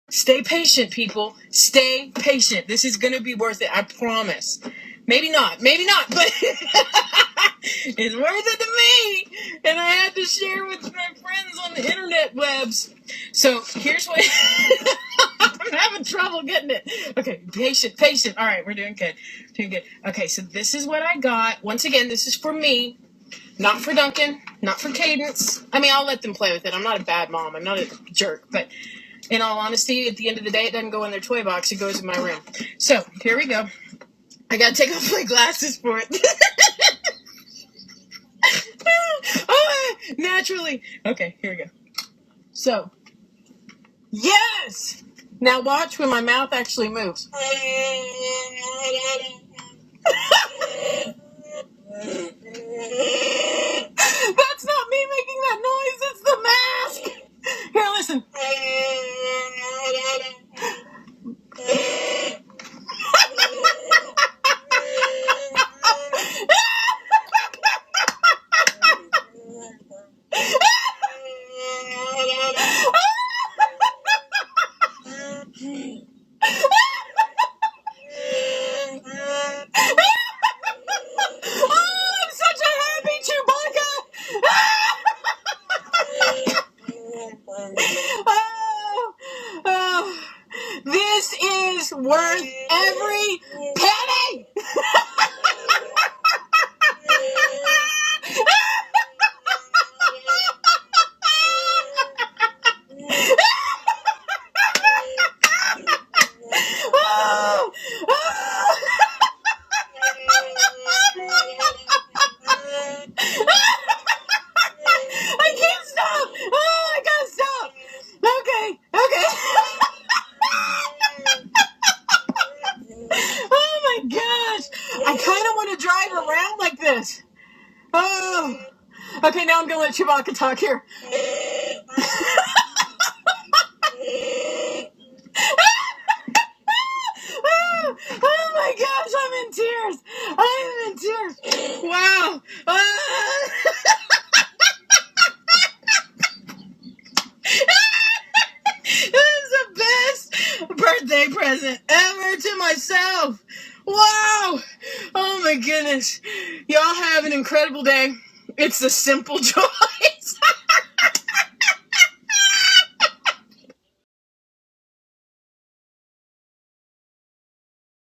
Stay patient, people. Stay patient. This is going to be worth it. I promise. Maybe not, but it's worth it to me. And I had to share with my friends on the internet webs. So here's what I'm having trouble getting it. Okay, patient. All right, we're doing good. Okay, so this is what I got. Once again, this is for me, not for Duncan, not for Cadence. I mean, I'll let them play with it. I'm not a bad mom. I'm not a jerk, but in all honesty, at the end of the day, it doesn't go in their toy box. It goes in my room. So here we go. I gotta take off my glasses for it. Oh, naturally. Okay, here we go. So, yes! Now watch when my mouth actually moves. That's not me making that noise, it's the mask! Here, listen. I'm such a happy Chewbacca! This is worth every penny! I can't stop! Oh, I gotta stop! Okay. Oh my gosh! I kind of want to drive around like this. Oh. Okay, now I'm gonna let Chewbacca talk here. Oh my gosh, I'm in tears. Wow. This is the best birthday present ever to myself. Wow. Oh my goodness. Y'all have an incredible day. It's the simple joy.